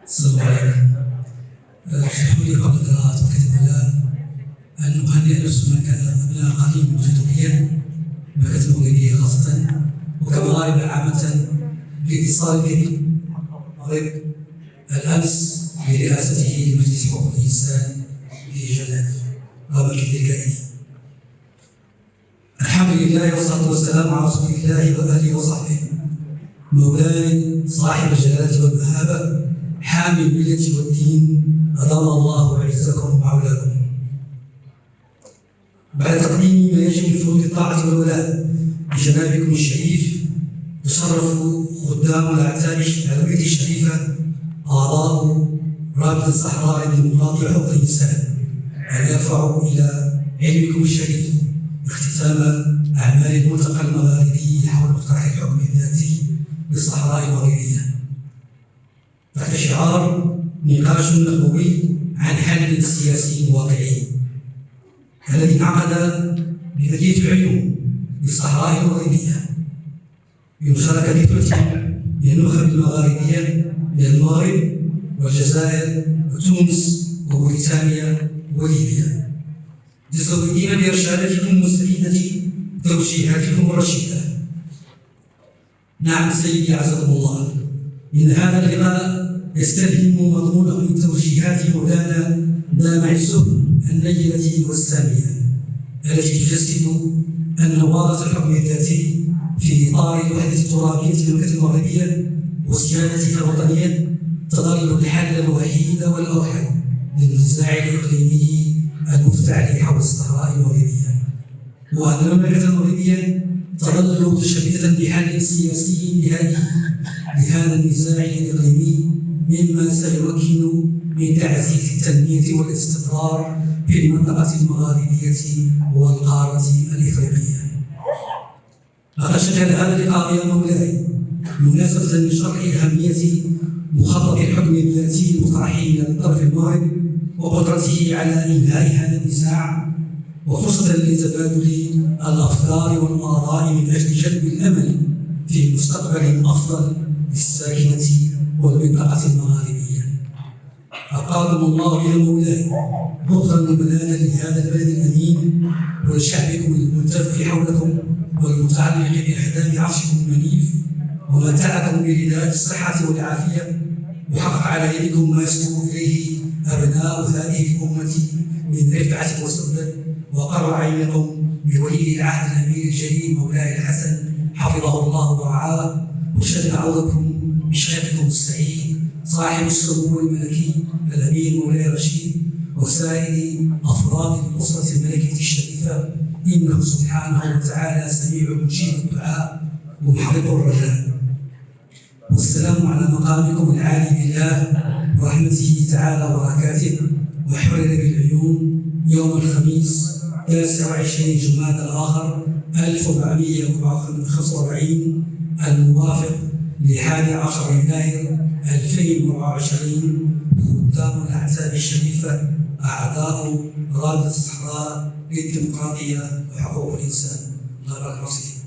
السلام عليكم. اسمحوا لي قبل قراءة كتاب الله أن نهنئ نفسنا كأبناء قديم وجدويا بمكة المغربية خاصة وكمغاربة عامة بالاتصال الكريم مغرب الأمس برئاسته لمجلس حقوق الإنسان بجنيف رابط الكائن. الحمد لله والصلاة والسلام على رسول الله وآله وصحبه مولاي صاحب الجلالة والمهابة حامي الملة والدين أدام الله عزكم وعولاكم. بعد تقديم ما يجب من فروض الطاعة والولاء بجنابكم الشريف، يشرف خدام الأعتاب العلوية الشريفة أعضاء رابطة الصحراء للديمقراطية وحقوق الإنسان أن يرفعوا إلى علمكم الشريف اختتام أعمال الملتقى المغاربي حول مقترح الحكم الذاتي بالصحراء المغربية تحت شعار نقاش نخبوي عن حل سياسي واقعي، الذي انعقد بمدينة العيون بالصحراء المغربية بمشاركة ثلث من النخب المغاربية من المغرب والجزائر وتونس وموريتانيا وليبيا، متزودين بإرشاداتكم مستفيدة توجيهاتكم الرشيدة. نعم سيدي عزكم الله، إن هذا اللقاء يستلهم مضمونه من توجيهات مولانا دام عزه النيرة والسامية التي تجسد أن نواة الحكم الذاتي في إطار الوحدة الترابية للمملكة المغربية وصيانتها الوطنية تظل الحل الوحيد والأوحد للنزاع الإقليمي المفتعل حول الصحراء المغربية، وأن المملكة المغربية تظل متشبثة بحل سياسي نهائي لهذا النزاع الإقليمي مما سيمكن من تعزيز التنمية والاستقرار في المنطقة المغاربية والقارة الإفريقية. لقد شكل هذا اللقاء يا مولاي مناسبة لشرح أهمية مخطط الحكم الذاتي المقترحين من طرف المغرب وقدرته على إنهاء هذا النزاع، وفرصة لتبادل الأفكار والآراء من أجل جلب الأمل في مستقبل أفضل للساكنة والمنطقة المغاربية. أقامكم الله يا مولاي بغضا وملاذا لهذا البلد الأمين ولشعبكم الملتف حولكم والمتعلق بأحدام عرشكم المنيف، ومتعكم برداء الصحة والعافية، وحقق على يدكم ما يسلو إليه أبناء هذه الأمة من رفعة وسؤدد، وقر عينكم بولي العهد الأمير الجليل مولاي الحسن حفظه الله ورعاه، وشد عوضكم بشيخكم السعيد صاحب السمو الملكي الأمير مولاي رشيد وسائر أفراد الأسرة الملكية الشريفة، إنه سبحانه وتعالى سميع مجيب الدعاء ومحقق الرجاء. والسلام على مقامكم العالي بالله ورحمته تعالى وبركاته، وحرر بالعيون يوم الخميس 29 جمادى الآخر 1445 الموافق ل11 يناير 2024 خدام الأعتاب الشريفة أعضاء رابطة الصحراء للديمقراطية وحقوق الإنسان. الله يبارك فيكم.